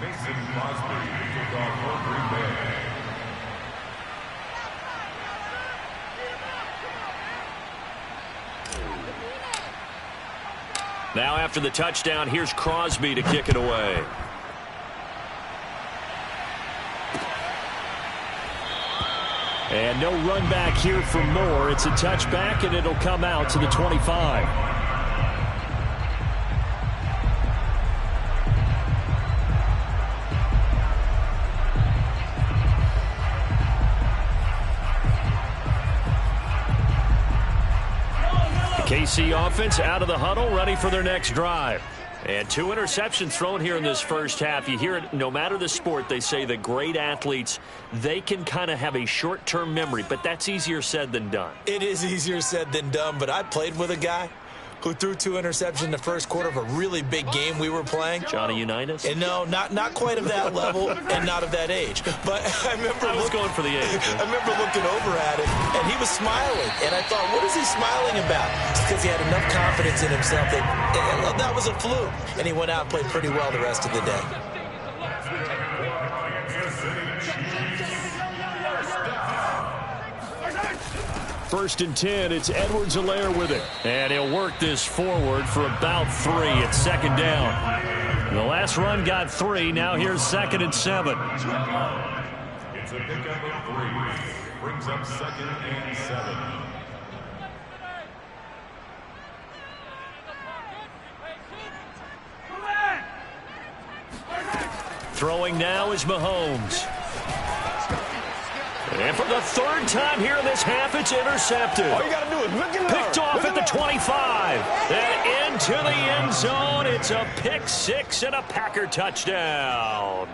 Mason Crosby, kickoff for Green Bay. Now after the touchdown, here's Crosby to kick it away. And no run back here for Moore. It's a touchback, and it'll come out to the 25. KC offense out of the huddle, ready for their next drive. And 2 interceptions thrown here in this first half. You hear it, no matter the sport, they say that great athletes, they can kind of have a short-term memory, but that's easier said than done. It is easier said than done, but I played with a guy who threw 2 interceptions in the first quarter of a really big game we were playing. Johnny Unitas? And no, not quite of that level and not of that age. But I was going for the age. I remember looking over at him, and he was smiling. And I thought, what is he smiling about? It's because he had enough confidence in himself that was a fluke. And he went out and played pretty well the rest of the day. First and 10, it's Edwards-Helaire with it. And he'll work this forward for about 3. It's second down. The last run got 3. Now here's second and 7. It's a pickup of 3. Brings up second and 7. Throwing now is Mahomes. And for the 3rd time here in this half, it's intercepted. All you got to do is look at Picked off at the 25. And into the end zone. It's a pick 6 and a Packer touchdown.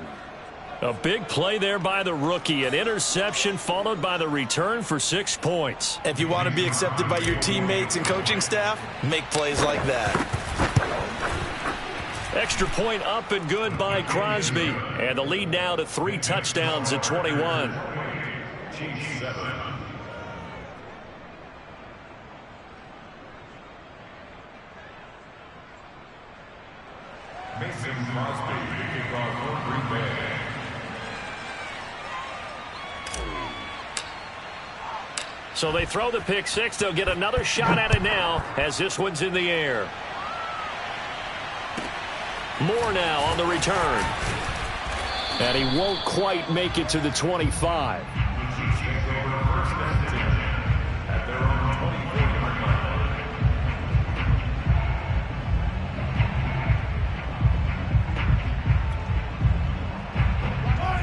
A big play there by the rookie. An interception followed by the return for 6 points. If you want to be accepted by your teammates and coaching staff, make plays like that. Extra point up and good by Crosby. And the lead now to 3 touchdowns at 21. Mason Crosby, kickoff for Green Bay. So they throw the pick 6. They'll get another shot at it now as this one's in the air. Moore now on the return. And he won't quite make it to the 25.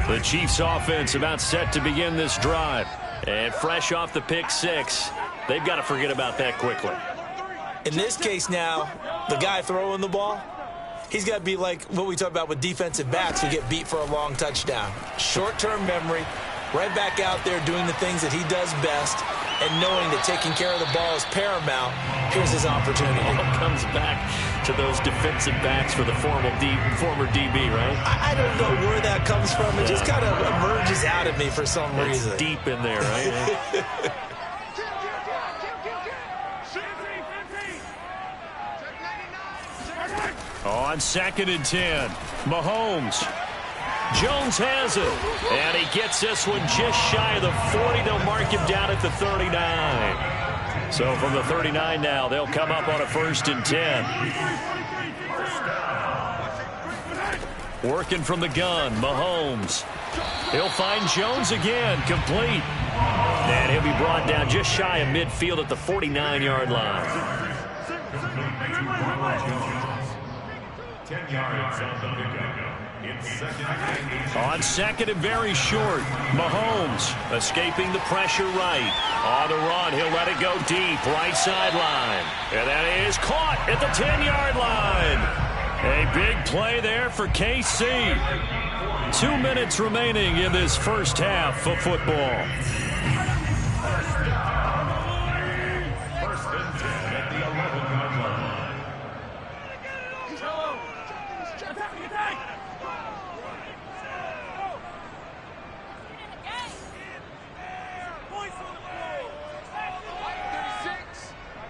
The Chiefs offense about set to begin this drive. And fresh off the pick 6, they've got to forget about that quickly. In this case now, the guy throwing the ball, he's got to be like what we talk about with defensive backs who get beat for a long touchdown. Short-term memory, right back out there doing the things that he does best, and knowing that taking care of the ball is paramount. Here's his opportunity. It all comes back to those defensive backs for the former DB, right? I don't know where that comes from. It just kind of emerges out of me for some reason. It's deep in there, right? On 2nd and 10, Mahomes. Jones has it, and he gets this one just shy of the 40. They'll mark him down at the 39. So from the 39 now, they'll come up on a 1st and 10. Working from the gun, Mahomes. He'll find Jones again, complete. And he'll be brought down just shy of midfield at the 49-yard line. 10 yards on the pickup. On 2nd and very short, Mahomes escaping the pressure right. On the run, he'll let it go deep, right sideline. And that is caught at the 10-yard line. A big play there for KC. 2 minutes remaining in this first half of football. First and 10 at the 11-yard line.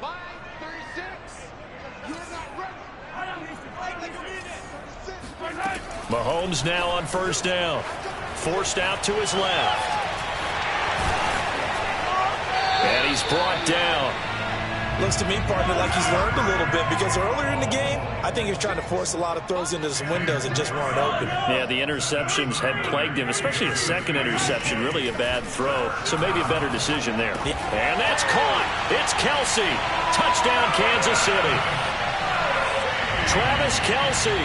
Line 36. You're not Mahomes now on first down. Forced out to his left. And he's brought down. Looks to me, partner, like he's learned a little bit, because earlier in the game, I think he was trying to force a lot of throws into some windows that just weren't open. Yeah, the interceptions had plagued him, especially a second interception, really a bad throw. So maybe a better decision there. Yeah. And that's caught. It's Kelce. Touchdown, Kansas City. Travis Kelce,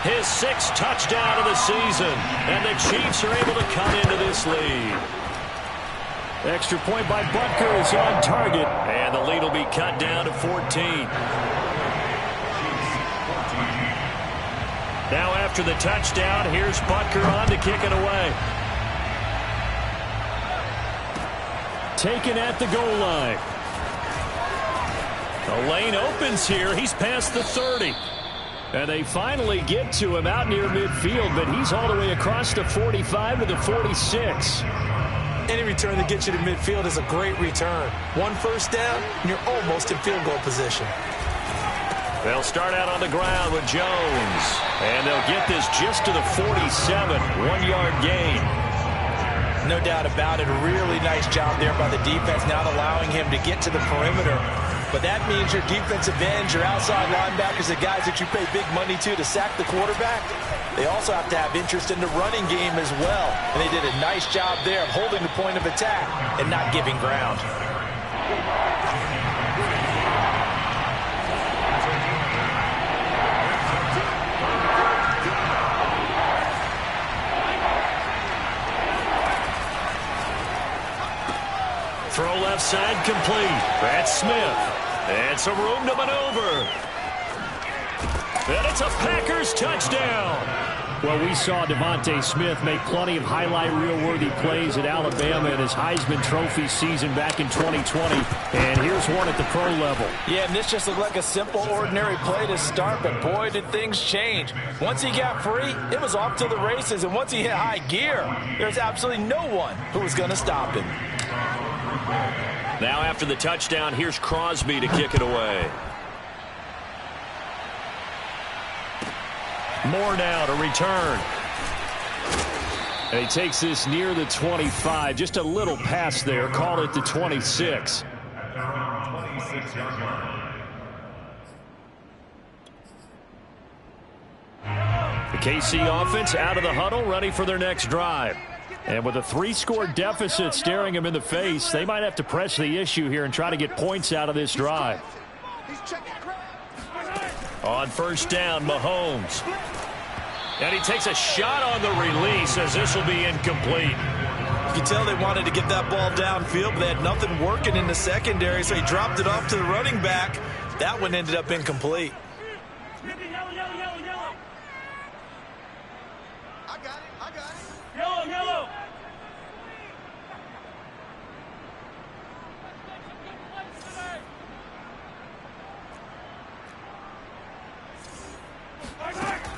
his 6th touchdown of the season. And the Chiefs are able to cut into this lead. Extra point by Butker is on target. And the lead will be cut down to 14. Now after the touchdown, here's Butker on to kick it away. Taken at the goal line. The lane opens here. He's past the 30. And they finally get to him out near midfield, but he's all the way across the 45 to the 46. Any return that gets you to midfield is a great return. 1 first down, and you're almost in field goal position. They'll start out on the ground with Jones. And they'll get this just to the 47. 1-yard gain. No doubt about it. A really nice job there by the defense, not allowing him to get to the perimeter. But that means your defensive ends, your outside linebackers, the guys that you pay big money to sack the quarterback, they also have to have interest in the running game as well. And they did a nice job there of holding the point of attack and not giving ground. Throw left side complete. That's Smith. And some room to maneuver. And it's a Packers touchdown. Well, we saw Devontae Smith make plenty of highlight reel-worthy plays at Alabama in his Heisman Trophy season back in 2020. And here's one at the pro level. Yeah, and this just looked like a simple, ordinary play to start, but boy, did things change. Once he got free, it was off to the races, and once he hit high gear, there's absolutely no one who was going to stop him. Now after the touchdown, here's Crosby to kick it away. Moore now to return. And he takes this near the 25. Just a little pass there. Call it the 26. The KC offense out of the huddle, ready for their next drive. And with a 3-score deficit staring him in the face, they might have to press the issue here and try to get points out of this drive. On first down, Mahomes. And he takes a shot on the release as this will be incomplete. You can tell they wanted to get that ball downfield, but they had nothing working in the secondary, so he dropped it off to the running back. That one ended up incomplete.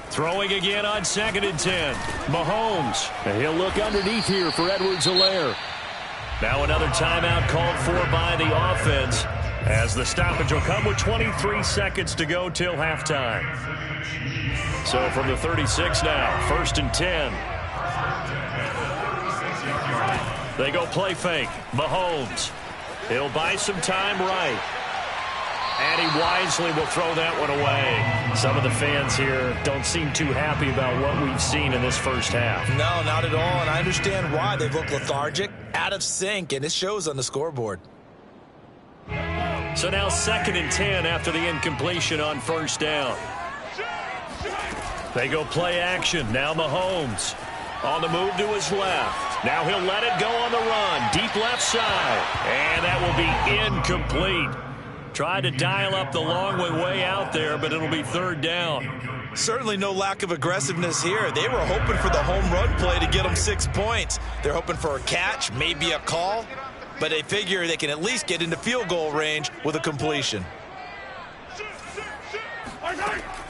Throwing again on 2nd and 10. Mahomes. And he'll look underneath here for Edwards-Helaire. Now another timeout called for by the offense, as the stoppage will come with 23 seconds to go till halftime. So from the 36 now, 1st and 10. They go play fake. Mahomes. He'll buy some time right. And he wisely will throw that one away. Some of the fans here don't seem too happy about what we've seen in this first half. No, not at all, and I understand why. They look lethargic, out of sync, and it shows on the scoreboard. So now 2nd and 10 after the incompletion on first down. They go play action. Now Mahomes on the move to his left. Now he'll let it go on the run. Deep left side. And that will be incomplete. Tried to dial up the long way out there, but it'll be 3rd down. Certainly no lack of aggressiveness here. They were hoping for the home run play to get them 6 points. They're hoping for a catch, maybe a call, but they figure they can at least get into field goal range with a completion.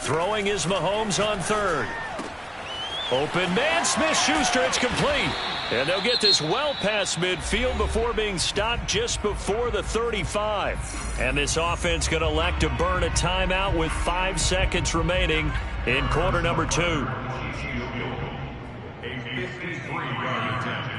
Throwing is Mahomes on 3rd. Open man, Smith-Schuster, it's complete. And they'll get this well past midfield before being stopped just before the 35. And this offense going to elect to burn a timeout with 5 seconds remaining in quarter number 2. A 53-yard attempt.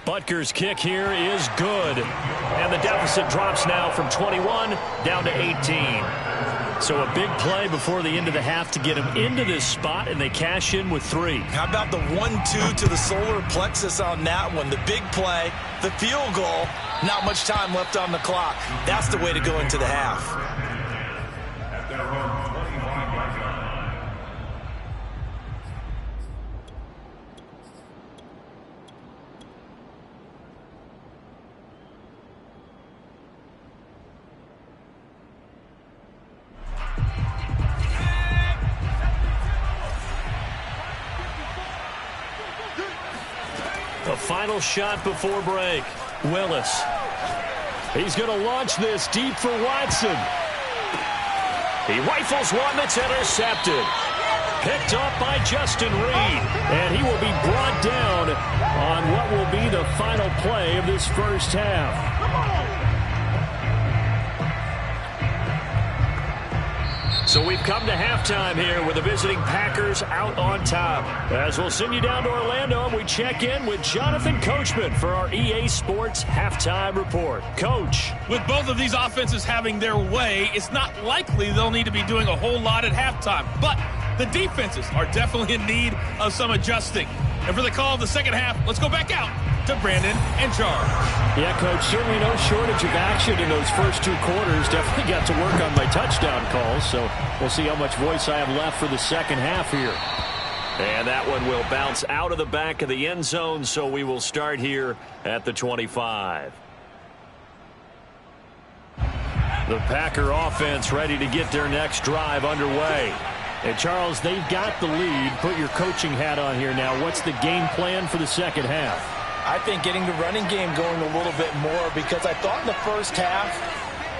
Butker's kick here is good. And the deficit drops now from 21 down to 18. So a big play before the end of the half to get him into this spot, and they cash in with 3. How about the 1-2 to the solar plexus on that one? The big play, the field goal, not much time left on the clock. That's the way to go into the half. At their own 25-yard line. The final shot before break. Willis. He's going to launch this deep for Watson. He rifles one that's intercepted. Picked up by Justin Reed. And he will be brought down on what will be the final play of this first half. So we've come to halftime here with the visiting Packers out on top. As we'll send you down to Orlando, and we check in with Jonathan Coachman for our EA Sports Halftime Report. Coach. With both of these offenses having their way, it's not likely they'll need to be doing a whole lot at halftime. But the defenses are definitely in need of some adjusting. And for the call of the second half, let's go back out to Brandon and Charles. Yeah, Coach, certainly no shortage of action in those first 2 quarters. Definitely got to work on my touchdown calls, so we'll see how much voice I have left for the second half here. And that one will bounce out of the back of the end zone, so we will start here at the 25. The Packer offense ready to get their next drive underway. And, Charles, they've got the lead. Put your coaching hat on here now. What's the game plan for the second half? I think getting the running game going a little bit more, because I thought in the first half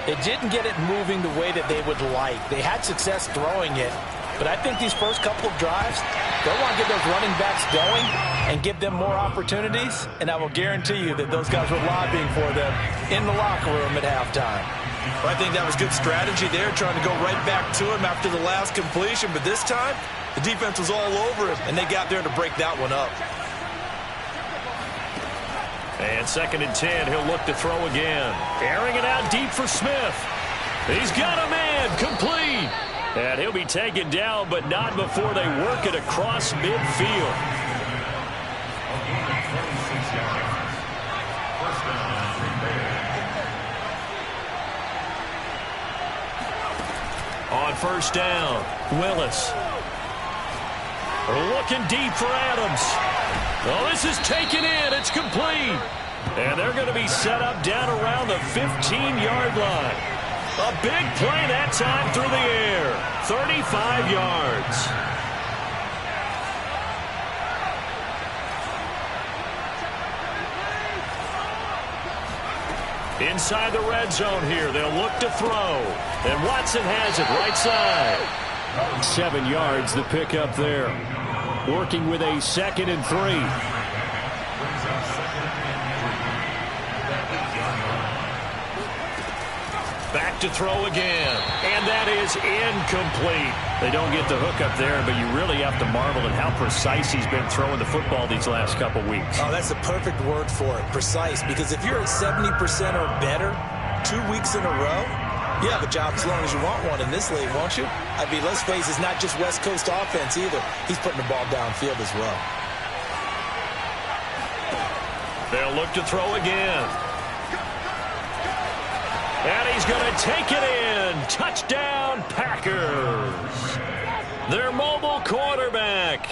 it didn't get it moving the way that they would like. They had success throwing it, but I think these first couple of drives, they'll want to get those running backs going and give them more opportunities, and I will guarantee you that those guys were lobbying for them in the locker room at halftime. Well, I think that was good strategy there, trying to go right back to him after the last completion, but this time the defense was all over him, and they got there to break that one up. And 2nd and 10, he'll look to throw again. Airing it out deep for Smith. He's got a man, complete. And he'll be taken down, but not before they work it across midfield. On first down, Willis. Looking deep for Adams. Well, this is taken in. It's complete. And they're going to be set up down around the 15-yard line. A big play that time through the air. 35 yards. Inside the red zone here. They'll look to throw. And Watson has it right side. 7 yards the pick up there. Working with a 2nd and 3. Back to throw again. And that is incomplete. They don't get the hook up there, but you really have to marvel at how precise he's been throwing the football these last couple weeks. Oh, that's the perfect word for it, precise. Because if you're at 70% or better 2 weeks in a row, you have a job as long as you want one in this league, won't you? I mean, let's face it, it's not just West Coast offense either. He's putting the ball downfield as well. They'll look to throw again. And he's going to take it in. Touchdown, Packers. Their mobile quarterback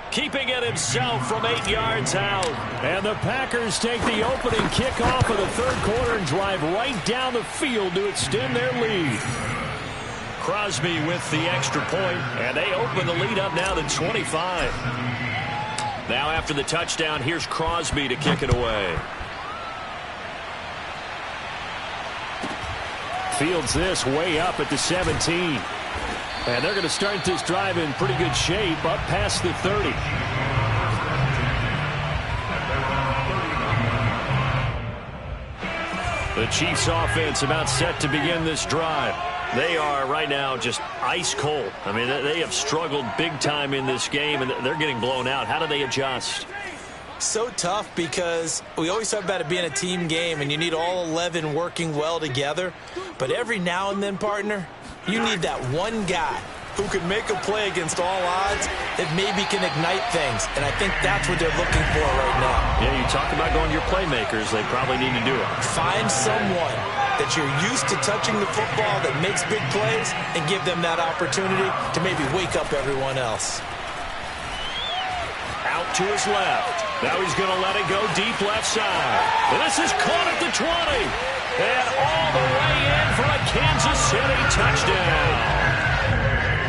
keeping it himself from 8 yards out. And the Packers take the opening kickoff of the third quarter and drive right down the field to extend their lead. Crosby with the extra point, and they open the lead up now to 25. Now after the touchdown, here's Crosby to kick it away. Fields this way up at the 17. And they're going to start this drive in pretty good shape up past the 30. The Chiefs offense about set to begin this drive. They are right now just ice cold. I mean, they have struggled big time in this game, and they're getting blown out. How do they adjust? So tough because we always talk about it being a team game, and you need all 11 working well together. But every now and then, partner, you need that one guy who can make a play against all odds that maybe can ignite things. And I think that's what they're looking for right now. Yeah, you talk about going to your playmakers. They probably need to do it. Find someone that you're used to touching the football that makes big plays and give them that opportunity to maybe wake up everyone else. Out to his left. Now he's going to let it go deep left side. And this is caught at the 20. And all the way in for a Kansas City touchdown.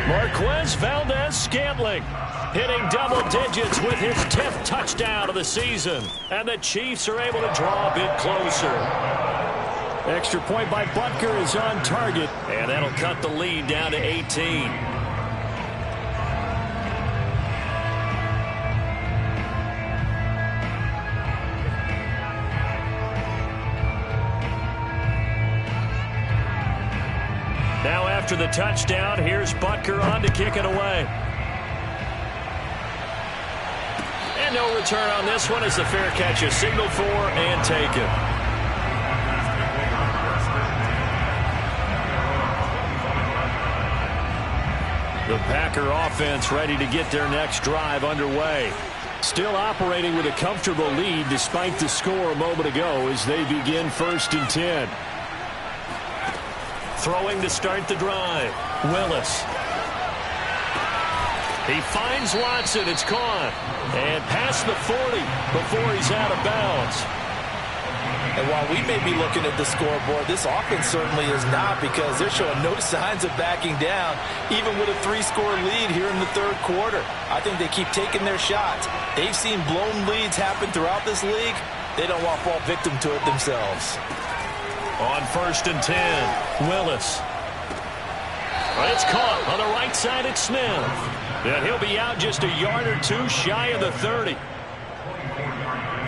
Marquez Valdes-Scantling hitting double digits with his 10th touchdown of the season. And the Chiefs are able to draw a bit closer. Extra point by Butker is on target. And that'll cut the lead down to 18. Now after the touchdown, here's Butker on to kick it away. And no return on this one as the fair catch is signaled for and taken. The Packer offense ready to get their next drive underway. Still operating with a comfortable lead despite the score a moment ago as they begin 1st and 10. Throwing to start the drive. Willis. He finds Watson. It's caught. And past the 40 before he's out of bounds. And while we may be looking at the scoreboard, this offense certainly is not, because they're showing no signs of backing down, even with a 3-score lead here in the 3rd quarter. I think they keep taking their shots. They've seen blown leads happen throughout this league. They don't want to fall victim to it themselves. On 1st and 10, Willis. It's caught on the right side. It's Smith. And he'll be out just a yard or two shy of the 30.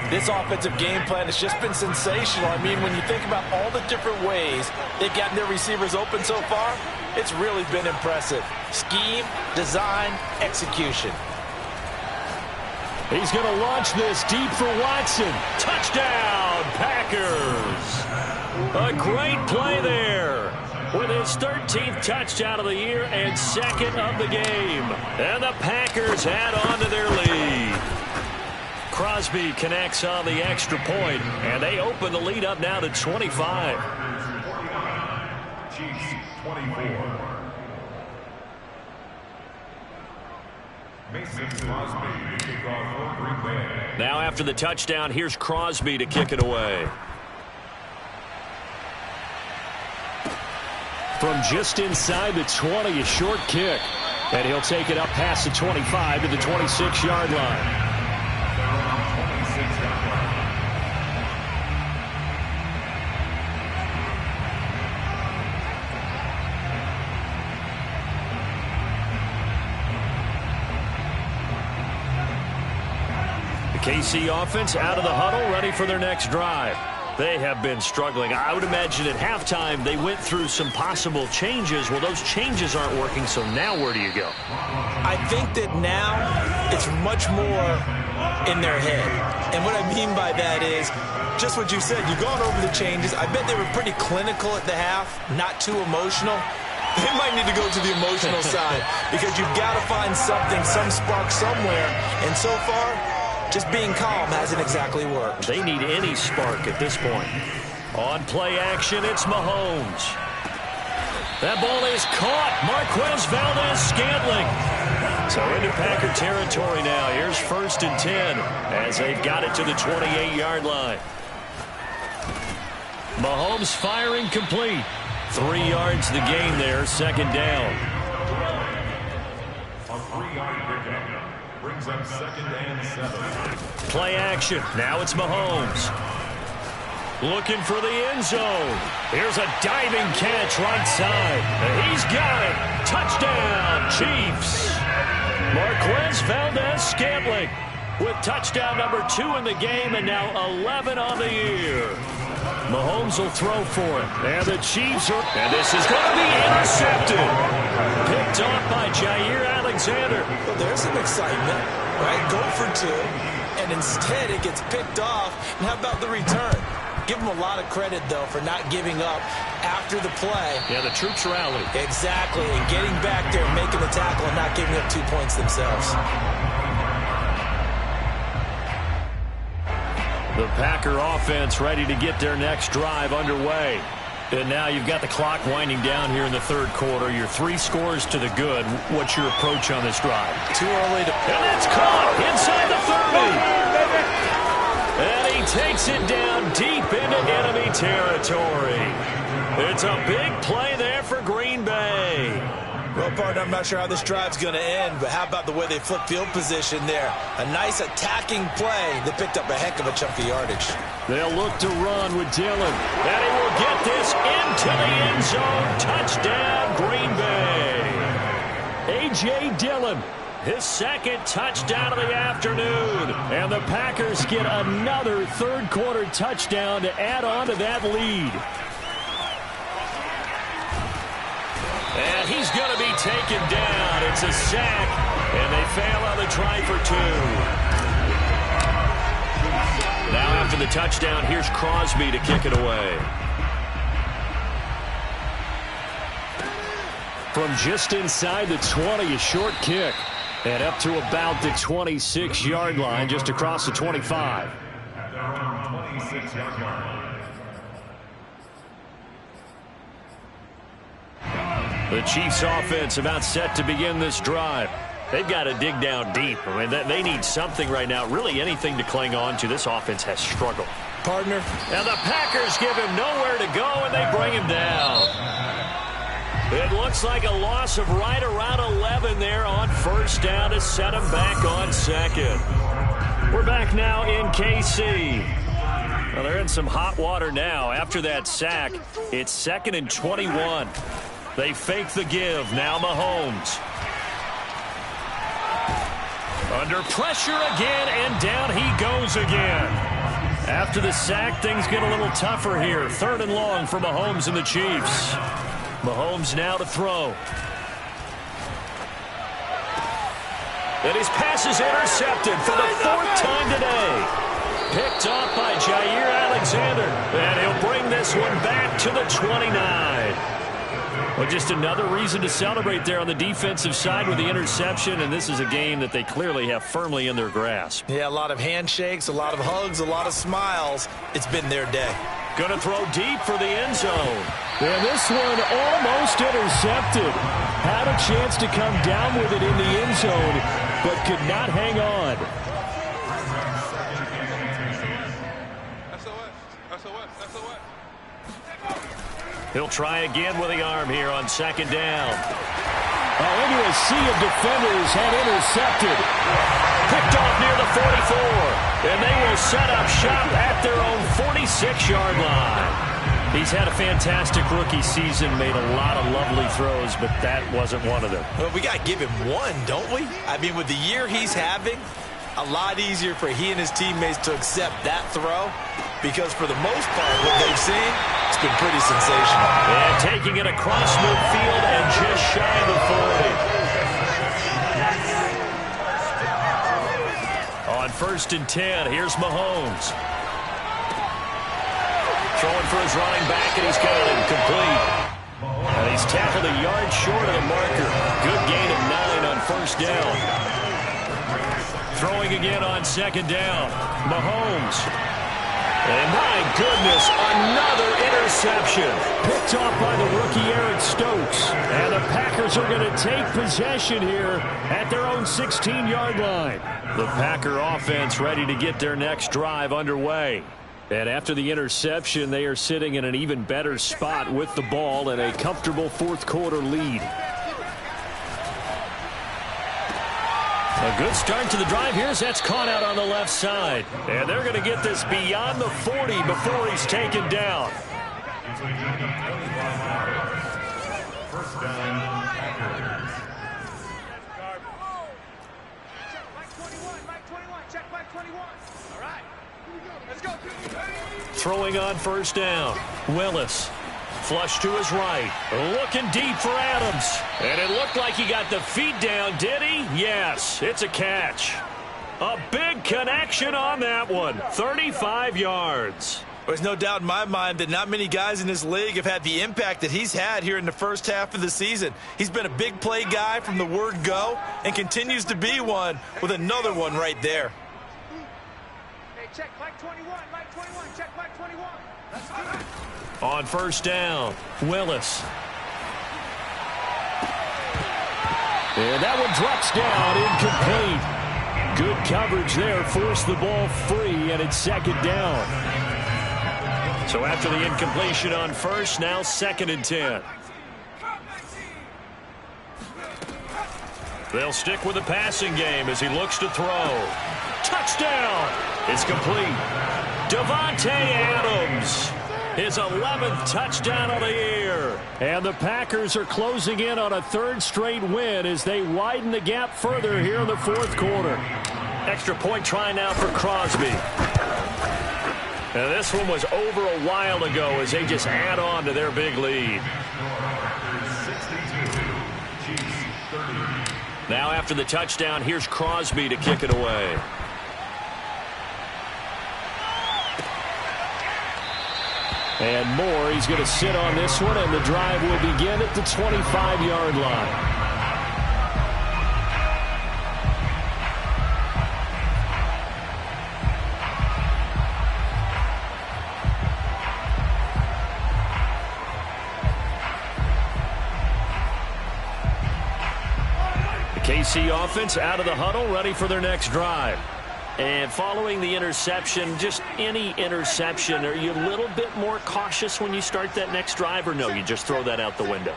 This offensive game plan has just been sensational. I mean, when you think about all the different ways they've gotten their receivers open so far, it's really been impressive. Scheme, design, execution. He's going to launch this deep for Watson. Touchdown, Packers. A great play there with his 13th touchdown of the year and 2nd of the game. And the Packers add on to their lead. Crosby connects on the extra point, and they open the lead up now to 25. Chiefs 24. Mason Crosby to kick off for Green Bay. Now after the touchdown, here's Crosby to kick it away. From just inside the 20, a short kick. And he'll take it up past the 25 to the 26-yard line. The KC offense out of the huddle, ready for their next drive. They have been struggling. I would imagine at halftime they went through some possible changes. Well, those changes aren't working, so now where do you go? I think that now it's much more in their head. And what I mean by that is just what you said. You've gone over the changes. I bet they were pretty clinical at the half, not too emotional. They might need to go to the emotional side because you've got to find something, some spark somewhere. And so far, just being calm hasn't exactly worked. They need any spark at this point. On play action, it's Mahomes. That ball is caught. Marquez Valdes-Scantling. So into Packer territory now. Here's 1st and 10 as they've got it to the 28-yard line. Mahomes firing complete. 3 yards the gain there, 2nd down. A 3-yard pickup. Brings up 2nd and 7. Play action. Now it's Mahomes. Looking for the end zone. Here's a diving catch right side. He's got it. Touchdown, Chiefs. Marquez Valdes-Scantling with touchdown number 2 in the game and now 11 on the year. Mahomes will throw for it. And the Chiefs are... And this is going to be intercepted. Picked off by Jair Alexander. Well, there's some excitement, right? Go for 2, and instead it gets picked off. And how about the return? Give them a lot of credit, though, for not giving up after the play. Yeah, the troops rallied. Exactly, and getting back there, making the tackle, and not giving up 2 points themselves. The Packer offense ready to get their next drive underway. And now you've got the clock winding down here in the third quarter. You're 3 scores to the good. What's your approach on this drive? Too early to... And that's caught inside the 30. And he takes it down deep into enemy territory. It's a big play there for Green Bay. Well, partner, I'm not sure how this drive's going to end, but how about the way they flip field position there? A nice attacking play that picked up a heck of a chunk of yardage. They'll look to run with Dillon. And he will get this into the end zone. Touchdown, Green Bay. A.J. Dillon, his 2nd touchdown of the afternoon. And the Packers get another third-quarter touchdown to add on to that lead. And he's going to be taken down. It's a sack, and they fail on the try for 2. Now after the touchdown, here's Crosby to kick it away. From just inside the 20, a short kick. And up to about the 26-yard line, just across the 25. At their own 26-yard line. The Chiefs offense about set to begin this drive. They've got to dig down deep. I mean, they need something right now, really anything to cling on to. This offense has struggled. Partner. And the Packers give him nowhere to go, and they bring him down. It looks like a loss of right around 11 there on first down to set him back on 2nd. We're back now in KC. Well, they're in some hot water now. After that sack, it's 2nd and 21. They fake the give. Now Mahomes. Under pressure again, and down he goes again. After the sack, things get a little tougher here. 3rd and long for Mahomes and the Chiefs. Mahomes now to throw. And his pass is intercepted for the 4th time today. Picked off by Jair Alexander. And he'll bring this one back to the 29. Well, just another reason to celebrate there on the defensive side with the interception, and this is a game that they clearly have firmly in their grasp. Yeah, a lot of handshakes, a lot of hugs, a lot of smiles. It's been their day. Going to throw deep for the end zone. And this one almost intercepted. Had a chance to come down with it in the end zone, but could not hang on. He'll try again with the arm here on 2nd down. Into a sea of defenders had intercepted. Picked off near the 44. And they will set up shop at their own 46-yard line. He's had a fantastic rookie season, made a lot of lovely throws, but that wasn't one of them. Well, we got to give him one, don't we? I mean, with the year he's having, a lot easier for he and his teammates to accept that throw, because for the most part, what they've seen, it's been pretty sensational. And taking it across midfield and just shy of the 40. On 1st and 10, here's Mahomes. Throwing for his running back, and he's got it complete. And he's tackled a yard short of the marker. Good gain of 9 on 1st down. Throwing again on 2nd down. Mahomes. And my goodness, another interception. Picked off by the rookie Eric Stokes. And the Packers are going to take possession here at their own 16-yard line. The Packer offense ready to get their next drive underway. And after the interception, they are sitting in an even better spot with the ball and a comfortable 4th quarter lead. A good start to the drive here as that's caught out on the left side. And they're going to get this beyond the 40 before he's taken down. First down, Packers. Throwing on first down. Willis. Flush to his right. Looking deep for Adams. And it looked like he got the feet down, did he? Yes, it's a catch. A big connection on that one. 35 yards. There's no doubt in my mind that not many guys in this league have had the impact that he's had here in the first half of the season. He's been a big play guy from the word go and continues to be one with another one right there. Hey, check Mike 21, Mike 21, check Mike 21. On first down, Willis. And that one drops down, incomplete. Good coverage there, forced the ball free, and it's second down. So after the incompletion on first, now 2nd and 10. They'll stick with the passing game as he looks to throw. Touchdown! It's complete. Davante Adams, his 11th touchdown of the year. And the Packers are closing in on a 3rd straight win as they widen the gap further here in the 4th quarter. Extra point try now for Crosby. And this one was over a while ago as they just add on to their big lead. Now after the touchdown, here's Crosby to kick it away. And Moore, he's going to sit on this one, and the drive will begin at the 25-yard line. The KC offense out of the huddle, ready for their next drive. And following the interception, just any interception, are you a little bit more cautious when you start that next drive, or no, you just throw that out the window?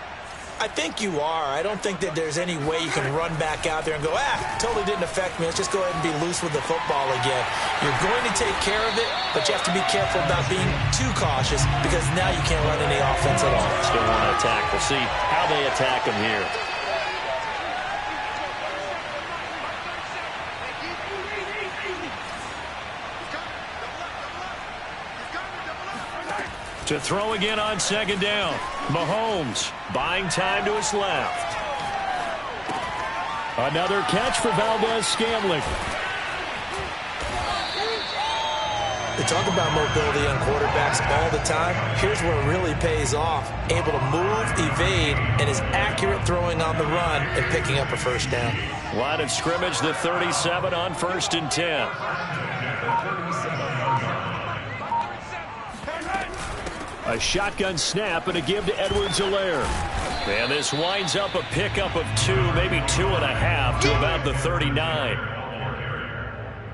I think you are. I don't think that there's any way you can run back out there and go, totally didn't affect me. Let's just go ahead and be loose with the football again. You're going to take care of it, but you have to be careful about being too cautious because now you can't run any offense at all. Still want to attack. We'll see how they attack him here. To throw again on 2nd down. Mahomes buying time to his left. Another catch for Valdez-Scantling. They talk about mobility on quarterbacks all the time. Here's where it really pays off. Able to move, evade, and is accurate throwing on the run and picking up a first down. Line of scrimmage, the 37 on 1st and 10. A shotgun snap and a give to Edwards-Helaire. And this winds up a pickup of 2, maybe 2.5 to about the 39.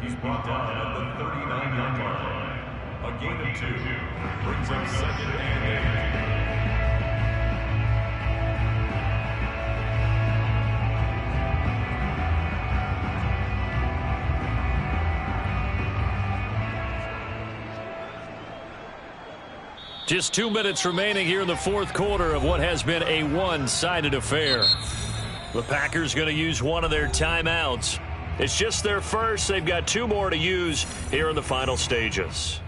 He's brought down at the 39-yard line. A gain of 2 brings up 2nd and 8. Just 2 minutes remaining here in the 4th quarter of what has been a one-sided affair. The Packers going to use one of their timeouts. It's just their first. They've got 2 more to use here in the final stages.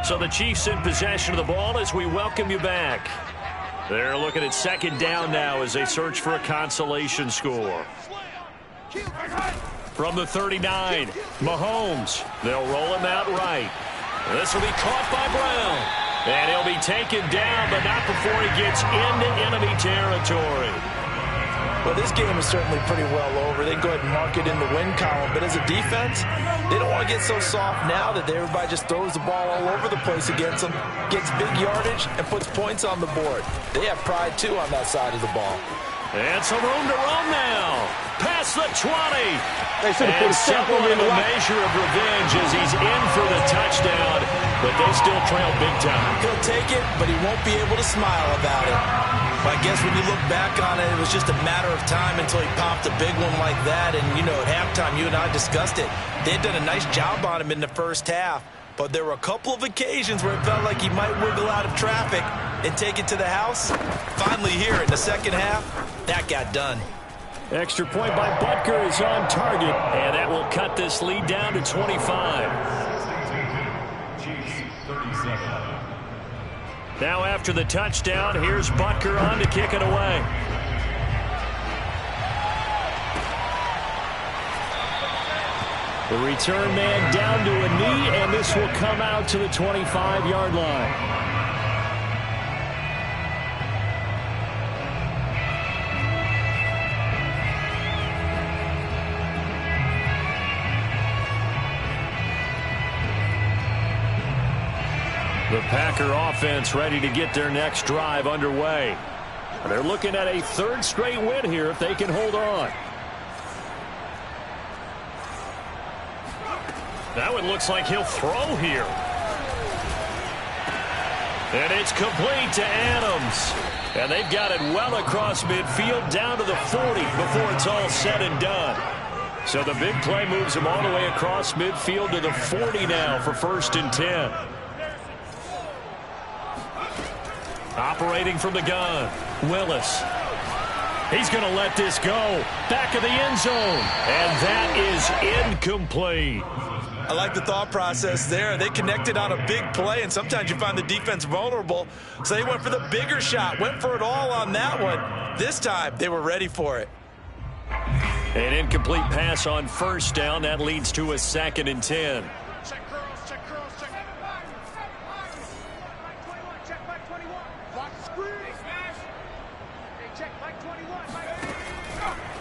So the Chiefs in possession of the ball as we welcome you back. They're looking at 2nd down now as they search for a consolation score. From the 39, Mahomes. They'll roll him out right. This will be caught by Brown. And he'll be taken down, but not before he gets into enemy territory. Well, this game is certainly pretty well over. They can go ahead and mark it in the win column. But as a defense, they don't want to get so soft now that everybody just throws the ball all over the place against them, gets big yardage, and puts points on the board. They have pride, too, on that side of the ball. And some room to run now. Past the 20. They should have put a step over in the a measure of revenge as he's in for the touchdown, but they still trail big time. He'll take it, but he won't be able to smile about it. But I guess when you look back on it, it was just a matter of time until he popped a big one like that. And, you know, at halftime, you and I discussed it. They'd done a nice job on him in the first half. But there were a couple of occasions where it felt like he might wiggle out of traffic and take it to the house. Finally here in the second half, that got done. Extra point by Butker is on target, and that will cut this lead down to 25. Now after the touchdown, here's Butker on to kick it away. The return man down to a knee, and this will come out to the 25-yard line. The Packer offense ready to get their next drive underway. They're looking at a third straight win here if they can hold on. Now it looks like he'll throw here. And it's complete to Adams. And they've got it well across midfield down to the 40 before it's all said and done. So the big play moves him all the way across midfield to the 40 now for 1st and 10. Operating from the gun, Willis. He's going to let this go. Back of the end zone. And that is incomplete. I like the thought process there. They connected on a big play, and sometimes you find the defense vulnerable. So they went for the bigger shot, went for it all on that one. This time, they were ready for it. An incomplete pass on 1st down. That leads to a 2nd and 10.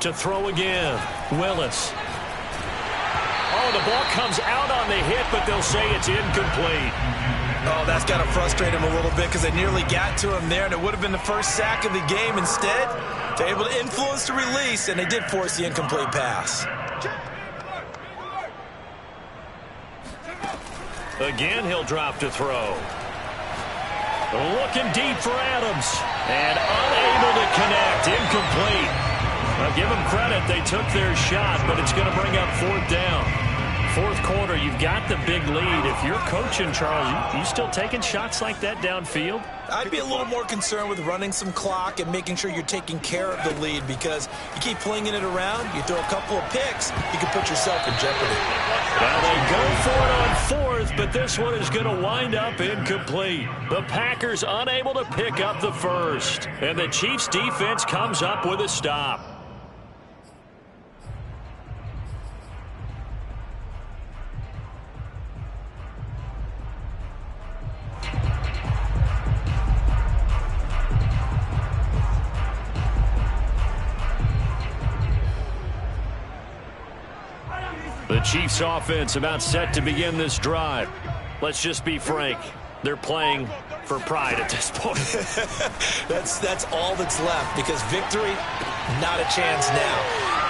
To throw again, Willis. Oh, the ball comes out on the hit, but they'll say it's incomplete. Oh, that's got to frustrate him a little bit because they nearly got to him there, and it would have been the first sack of the game. Instead, they're able to influence the release, and they did force the incomplete pass. Again, he'll drop to throw. Looking deep for Adams, and unable to connect, incomplete. Now, give them credit. They took their shot, but it's going to bring up 4th down. 4th quarter, you've got the big lead. If you're coaching, Charles, you still taking shots like that downfield? I'd be a little more concerned with running some clock and making sure you're taking care of the lead because you keep flinging it around, you throw a couple of picks, you can put yourself in jeopardy. Well, they go for it on 4th, but this one is going to wind up incomplete. The Packers unable to pick up the first, and the Chiefs defense comes up with a stop. The Chiefs offense about set to begin this drive. Let's just be frank. They're playing for pride at this point. That's all that's left because victory, not a chance now.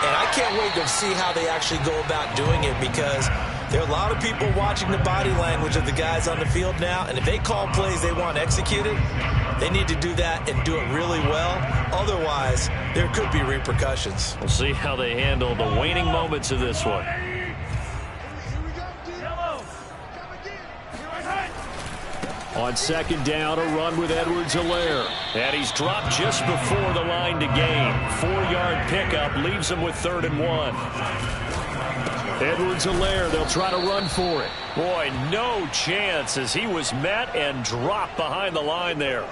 And I can't wait to see how they actually go about doing it because there are a lot of people watching the body language of the guys on the field now. And if they call plays they want executed, they need to do that and do it really well. Otherwise, there could be repercussions. We'll see how they handle the waning moments of this one. On 2nd down, a run with Edwards-Helaire. And he's dropped just before the line to gain. 4-yard pickup leaves him with 3rd and 1. Edwards-Helaire, they'll try to run for it. Boy, no chance as he was met and dropped behind the line there.